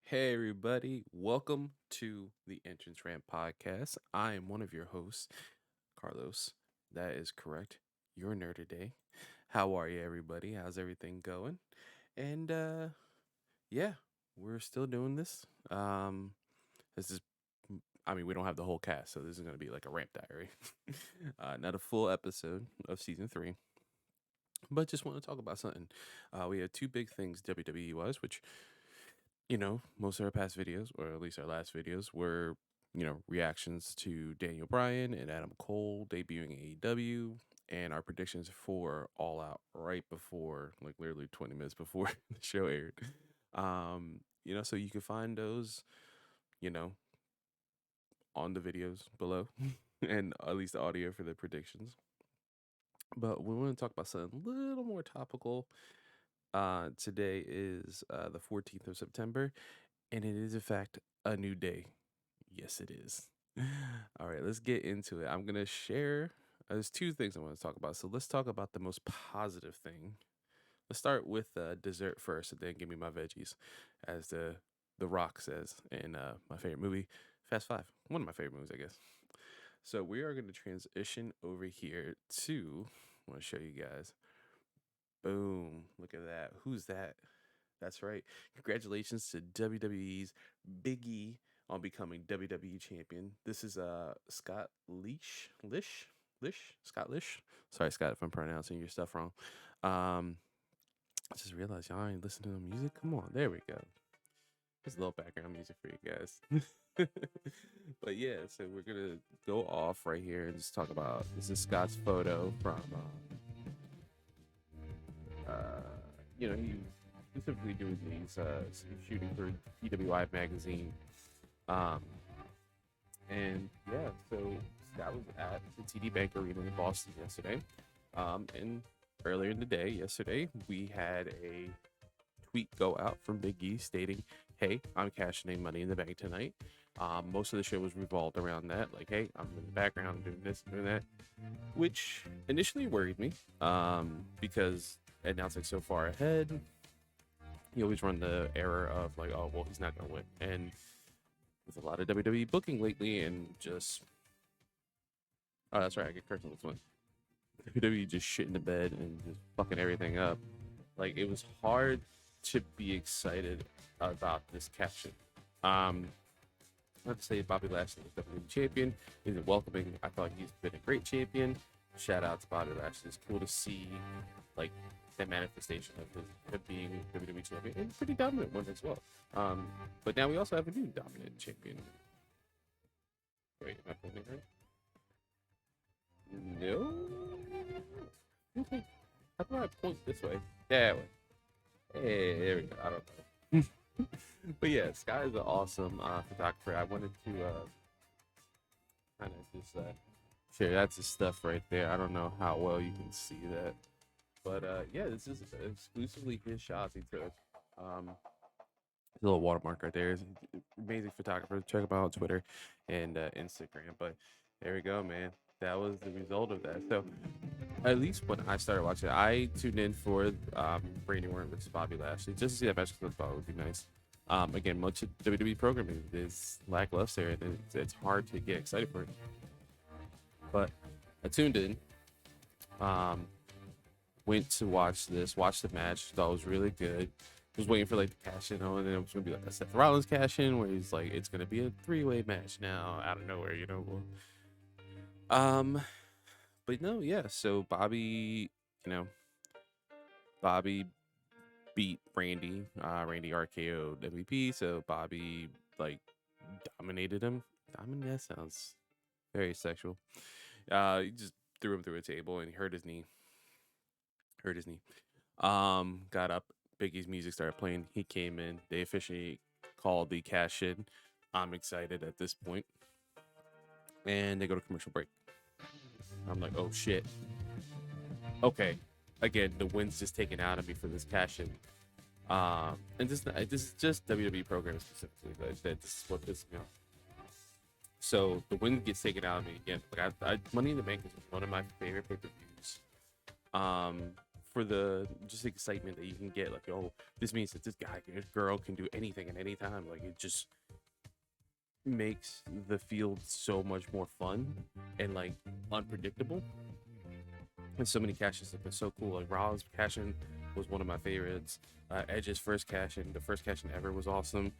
Hey, everybody. Welcome to the Entrance Ramp Podcast. I am one of your hosts, Carlos. That is correct. Your nerd today. How are you, everybody? How's everything going? And yeah, we're still doing this. This is, I mean, we don't have the whole cast, so this is going to be like a ramp diary. Not a full episode of season three, but just want to talk about something. We had two big things WWE wise, which most of our past videos, or at least our last videos, were, reactions to Daniel Bryan and Adam Cole debuting AEW and our predictions for All Out right before, like literally 20 minutes before the show aired. So you can find those, you know, on the videos below and at least the audio for the predictions. But we want to talk about something a little more topical. Today is the 14th of September, and it is, in fact, a new day. Yes, it is. All right, let's get into it. I'm going to share. There's two things I want to talk about. So let's talk about the most positive thing. Let's start with dessert first, and then give me my veggies, as the Rock says in my favorite movie, Fast Five. One of my favorite movies, I guess. So we are going to transition over here to. I want to show you guys. Boom! Look at that. Who's that? That's right. Congratulations to WWE's Big E on becoming WWE Champion. This is Scott Scott Lish. Sorry, Scott, if I'm pronouncing your stuff wrong. I just realized y'all ain't listening to the music. Come on, there we go. Just a little background music for you guys. But yeah, so we're gonna go off right here and just talk about this is Scott's photo from he specifically doing these shooting for PWI magazine. Um, and yeah, so Scott was at the TD Bank Arena in Boston yesterday. And earlier in the day, yesterday, we had a tweet go out from Big E stating, "Hey, I'm cashing in Money in the Bank tonight." Most of the show was revolved around that, like, "Hey, I'm in the background doing this and doing that," which initially worried me because announcing so far ahead, you always run the error of like, oh, well, he's not going to win. And with a lot of WWE booking lately and just, oh, that's right, I get cursed on this one. WWE just shit in the bed and just fucking everything up. Like, it was hard to be excited about this caption. Let's say Bobby Lashley is WWE Champion. He's welcoming. I thought he's been a great champion. Shout out to Bobby Lashley. It's cool to see, like, the manifestation of him being WWE Champion and a pretty dominant one as well. But now we also have a new dominant champion. Wait, am I pointing right? No. Okay. How do I point this way? Yeah. Hey, there we go. I don't know. But yeah, Sky is an awesome photographer. I wanted to kind of just share that's his stuff right there. I don't know how well you can see that, but yeah, this is exclusively his shots he took. His little watermark right there. He's an amazing photographer. Check him out on Twitter and Instagram. But there we go, man. That was the result of that. So at least when I started watching, I tuned in for Randy Orton versus Bobby Lashley just to see that match because I thought it would be nice. Again, much of WWE programming is lackluster, and it's hard to get excited for it. But I tuned in, went to watch the match, thought it was really good. Was waiting for like the cash in, and then it was gonna be like a Seth Rollins cash in, where he's like, it's gonna be a three-way match now out of nowhere, Um, but no, yeah. So Bobby beat Randy. Randy RKO WP. So Bobby like dominated him. Dominate, that sounds very sexual. He just threw him through a table and he hurt his knee. Got up. Biggie's music started playing. He came in. They officially called the cash in. I'm excited at this point. And they go to commercial break. I'm like, oh shit. Okay. Again, the wind's just taken out of me for this cash in. And this is just WWE programming specifically, but this is what pisses me off. So the wind gets taken out of me again. Like Money in the Bank is one of my favorite pay-per-views. for the just excitement that you can get. Like, oh, this means that this girl can do anything at any time. Like, it just makes the field so much more fun and like unpredictable. And so many cash-ins have been so cool. Like Raw's cash-in was one of my favorites. Edge's first cash-in, the first cash-in ever, was awesome.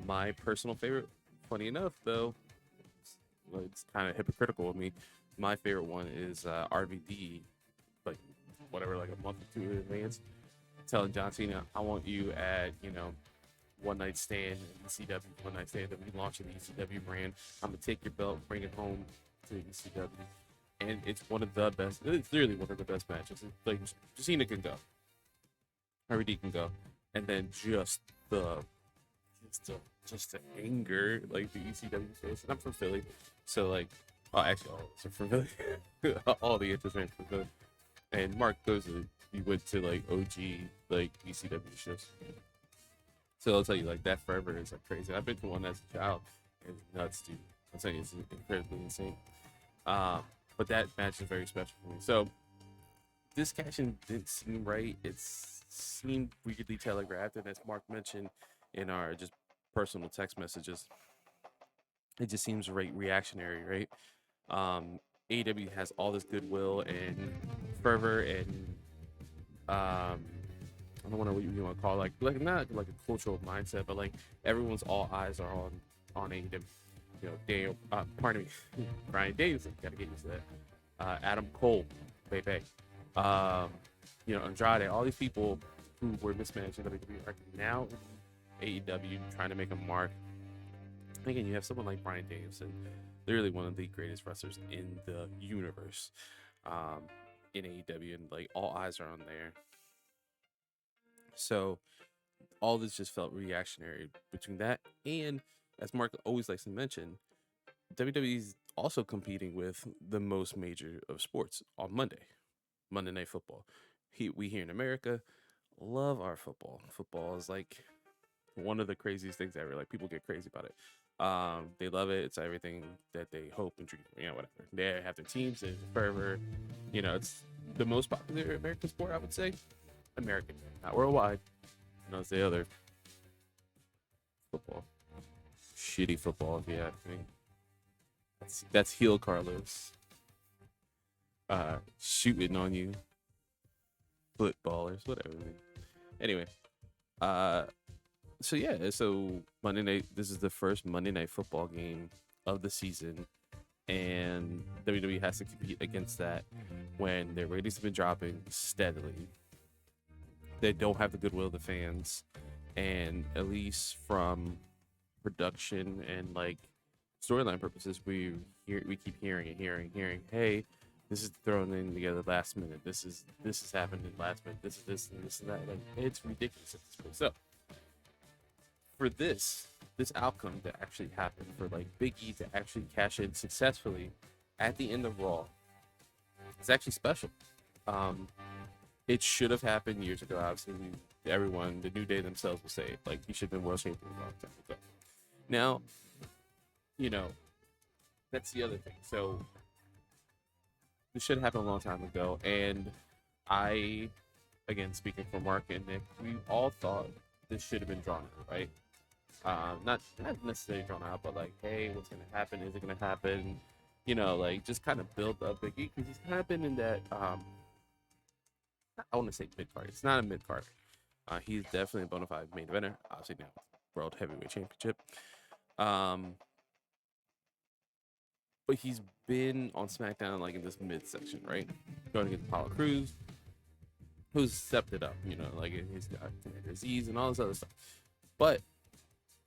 My personal favorite, funny enough though, it's kind of hypocritical of me. My favorite one is RVD, like whatever, like a month or two in advance, telling John Cena, "I want you at one night stand in ECW, one night stand that we launching the ECW brand. I'm gonna take your belt, bring it home to ECW." And it's one of the best. It's literally one of the best matches. It's like Cena can go, RVD can go, and then just the anger, like the ECW face. And I'm from Philly, so like, well, actually, all of us are from Philly. All the interest fans from Philly. And Mark goes to, he went to like OG like ECW shows. So I'll tell you, like, that forever is like crazy. I've been to one as a child. It's nuts, dude. I'm telling you, it's incredibly insane. But that match is very special for me. So this cash-in didn't seem right. It seemed weirdly telegraphed, and as Mark mentioned in our just personal text messages, it just seems reactionary, right? AEW has all this goodwill and fervor and I don't know what you want to call it, like not like a cultural mindset, but like everyone's all eyes are on AEW. Daniel, pardon me, Brian Davidson, gotta get used to that. Adam Cole, baby, Andrade, all these people who were mismanaged in WWE are now AEW trying to make a mark. Again, you have someone like Brian Davidson, literally one of the greatest wrestlers in the universe, in AEW, and like all eyes are on there. So all this just felt reactionary between that and, as Mark always likes to mention, WWE is also competing with the most major of sports on Monday Night Football. We here in America love our football. Football is like one of the craziest things ever. Like, people get crazy about it. They love it. It's everything that they hope and dream. Whatever. They have their teams. There's fervor. It's the most popular American sport, I would say. American, not worldwide. It's the other football. Shitty football, if you ask me. That's heel Carlos. Shooting on you. Footballers, whatever. Anyway, so Monday night. This is the first Monday Night Football game of the season, and WWE has to compete against that when their ratings have been dropping steadily. They don't have the goodwill of the fans, and at least from production and like storyline purposes, we keep hearing, hey, this is thrown in together last minute. This is happened in last minute. This is this and this and that. Like, it's ridiculous at this point. So for this outcome to actually happen, for like Big E to actually cash in successfully at the end of Raw, it's actually special. It should have happened years ago. Obviously, everyone, the New Day themselves will say it. Like, he should have been world champion a long time ago. Now, that's the other thing. So this should have happened a long time ago. And I, again, speaking for Mark and Nick, we all thought this should have been drawn out, right? Not necessarily drawn out, but like, hey, what's going to happen? Is it going to happen? Like, just kind of build up Big E, because he's kind of been in that, I want to say mid-card. It's not a mid-card. He's definitely a bona fide main eventer. Obviously now World Heavyweight Championship. But he's been on SmackDown like in this mid-section, right? Going against Apollo Crews, who's stepped it up, like he's got disease and all this other stuff. But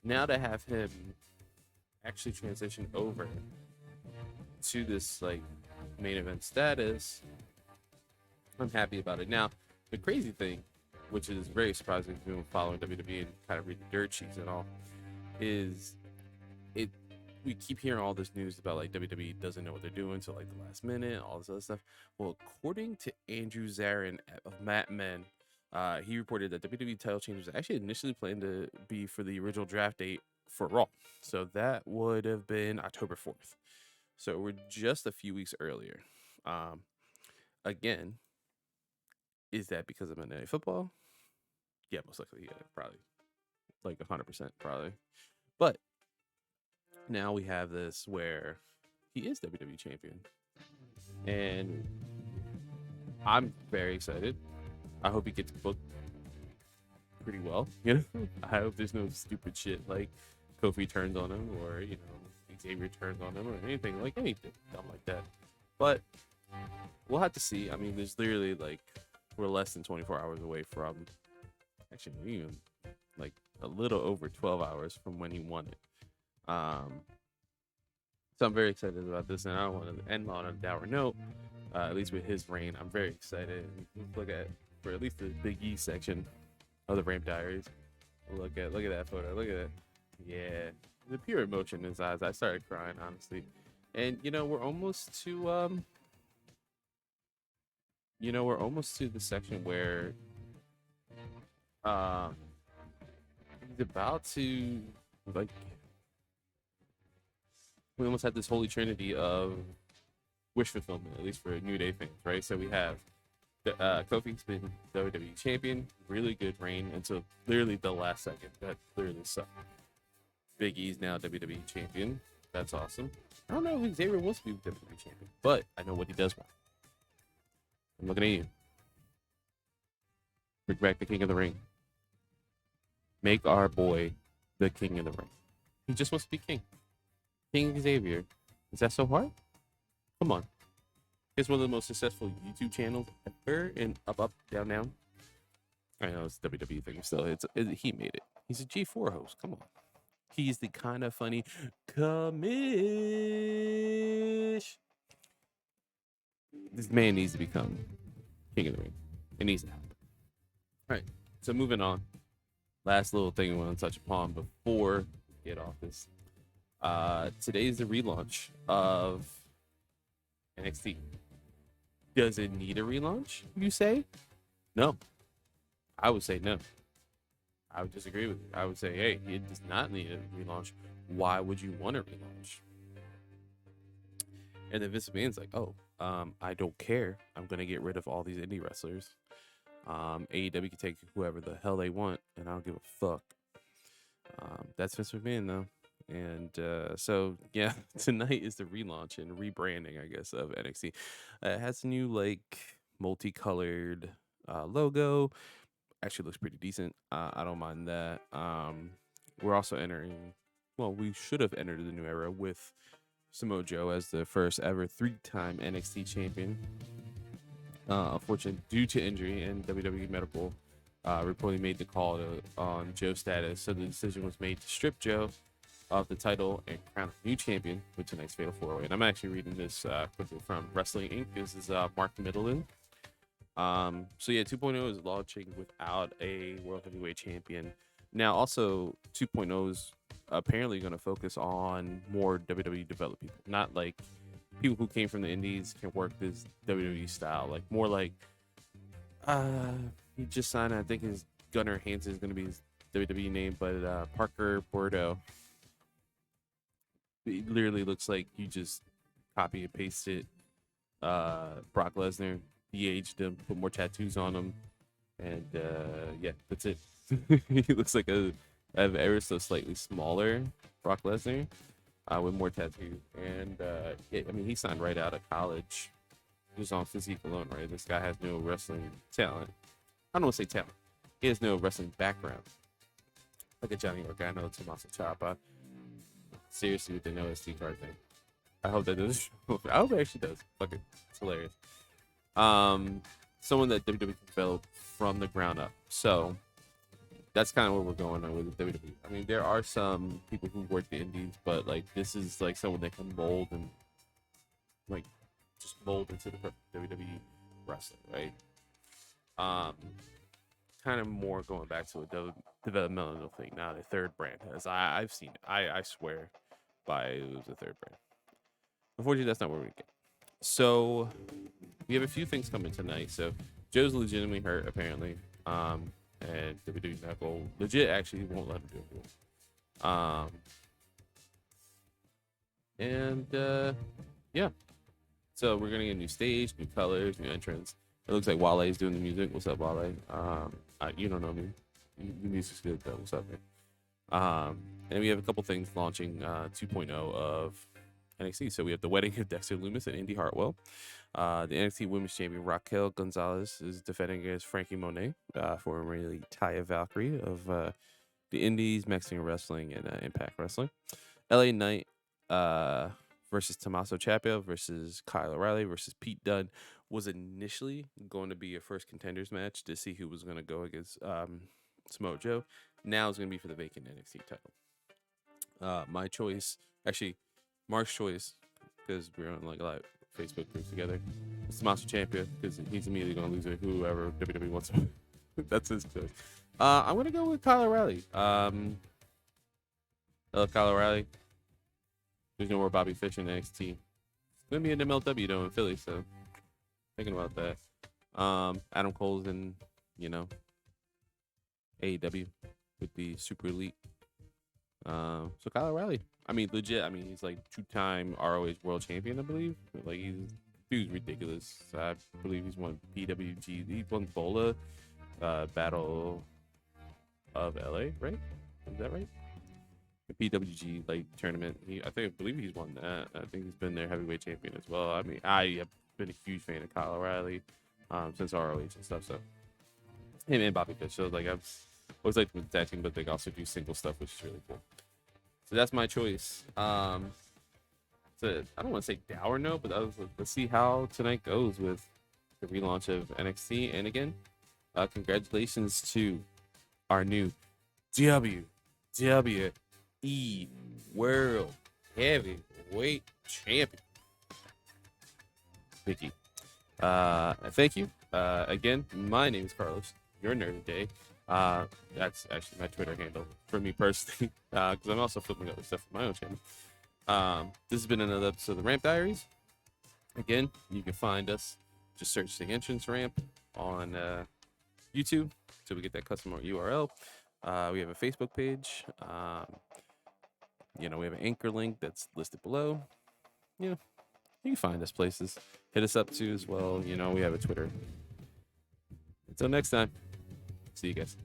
now to have him actually transition over to this like main event status, I'm happy about it. Now, the crazy thing, which is very surprising to me when following WWE and kind of read the dirt sheets and all, is we keep hearing all this news about like WWE doesn't know what they're doing till like the last minute, all this other stuff. Well, according to Andrew Zarin of Matt Men, he reported that WWE title change was actually initially planned to be for the original draft date for Raw. So that would have been October 4th. So we're just a few weeks earlier. Again, Is that because of Monday Night Football? Yeah, most likely. Yeah, probably like 100%, probably. But now we have this where he is WWE champion, and I'm very excited. I hope he gets booked pretty well. You know, I hope there's no stupid shit like Kofi turns on him, or Xavier turns on him, or anything dumb like that. But we'll have to see. I mean, there's literally we're less than 24 hours away from, actually even like a little over 12 hours from when he won it. So I'm very excited about this, and I don't want to end on a dour note. At least with his reign, I'm very excited. Look at for at least the Big E section of the Ramp Diaries. Look at that photo. Look at it. Yeah, the pure emotion in his eyes. I started crying, honestly. And we're almost to the section where he's about to we almost had this holy trinity of wish fulfillment, at least for New Day fans, right? So we have Kofi's been WWE Champion, really good reign until literally the last second. That literally sucked. Big E's now WWE Champion. That's awesome. I don't know if Xavier wants to be WWE Champion, but I know what he does want. I'm looking at you. Bring back the King of the Ring. Make our boy the King of the Ring. He just wants to be king. King Xavier. Is that so hard? Come on. It's one of the most successful YouTube channels ever in up, down, down. I know it's a WWE thing still. He made it. He's a G4 host. Come on. He's the kind of funny commish. This man needs to become King of the Ring. It needs to happen. All right. So moving on. Last little thing I want to touch upon before we get off this. Today is the relaunch of NXT. Does it need a relaunch, you say? No. I would say no. I would disagree with you. I would say, hey, it does not need a relaunch. Why would you want a relaunch? And then Vince McMahon's like, I don't care. I'm going to get rid of all these indie wrestlers. AEW can take whoever the hell they want, and I don't give a fuck. That's Vince McMahon, though. And so, yeah, tonight is the relaunch and rebranding, I guess, of NXT. It has a new, multicolored logo. Actually looks pretty decent. I don't mind that. We're also we should have entered the new era with Samoa Joe as the first ever 3-time NXT champion. Unfortunately, due to injury, and WWE Medical reportedly made the call on Joe's status, so the decision was made to strip Joe of the title and crown a new champion with tonight's Fatal 4-Way. And I'm actually reading this quickly from Wrestling Inc. This is Mark Middleton. So yeah, 2.0 is launching without a World Heavyweight Champion. Now, also 2.0 is apparently going to focus on more WWE developed people, not like people who came from the Indies can work this WWE style, more he just signed, I think his Gunnar Hansen is going to be his WWE name, but Parker Bordeaux. It literally looks like you just copy and pasted Brock Lesnar, de-aged him, put more tattoos on him, and yeah, that's it. He looks like a ever so slightly smaller Brock Lesnar with more tattoos. And yeah, I mean, he signed right out of college just on physique alone, right? This guy has no wrestling talent. I don't want to say talent. He has no wrestling background. Like a Johnny Organo, Tommaso Ciampa. Seriously, with the no SD card thing. I hope that does. I hope it actually does. Fuck it. It's hilarious. Someone that WWE can develop from the ground up. So that's kind of where we're going on with WWE. I mean, there are some people who work the indies, but this is someone that can mold and just mold into the WWE wrestler, right? Kind of more going back to a developmental thing. Now the third brand has. I've seen it. I swear by it was the third brand. Unfortunately, that's not where we get. So we have a few things coming tonight. So Joe's legitimately hurt apparently. And WWE Medical legit actually won't let him do it. And yeah. So we're gonna get a new stage, new colors, new entrance. It looks like Wale is doing the music. What's up, Wale? You don't know me. Your music's good though. What's up, man? And we have a couple things launching 2.0 of NXT. So we have the wedding of Dexter Lumis and Indy Hartwell. The NXT Women's Champion Raquel Gonzalez is defending against Frankie Monet, formerly Taya Valkyrie of the Indies, Mexican Wrestling, and Impact Wrestling. LA Knight versus Tommaso Ciampa versus Kyle O'Reilly versus Pete Dunne was initially going to be a first contenders match to see who was going to go against Samoa Joe. Now it's going to be for the vacant NXT title. My choice, actually, Mark's choice, because we're on like a lot of Facebook groups together, it's Tommaso Ciampa because he's immediately going to lose it. Whoever WWE wants him. That's his choice. I'm going to go with Kyle O'Reilly. I love Kyle O'Reilly. There's no more Bobby Fish in NXT. It's going to be an MLW though in Philly, so thinking about that. Adam Cole's in, AEW with the Super Elite. So Kyle O'Reilly. I mean, legit. I mean, he's like 2-time ROH World Champion, I believe. Like, dude's ridiculous. I believe he's won PWG. He won Bola Battle of LA, right? Is that right? The PWG like tournament. I believe he's won that. I think he's been their heavyweight champion as well. I mean, I have been a huge fan of Kyle O'Reilly since ROH and stuff. So him and Bobby Fish. So like I've always liked with tag team, but they also do single stuff, which is really cool. So that's my choice. So I don't want to say dour note, but let's see how tonight goes with the relaunch of NXT. And again, congratulations to our new WWE World Heavyweight Champion, Vicky. Thank you. Again, my name is Carlos. Your nerd today. That's actually my Twitter handle for me personally, because I'm also flipping other stuff for my own channel. This has been another episode of the Ramp Diaries. Again, you can find us. Just search the entrance ramp on YouTube so we get that custom URL. We have a Facebook page. We have an anchor link that's listed below. You can find us places. Hit us up too as well. We have a Twitter. Until next time, see you guys.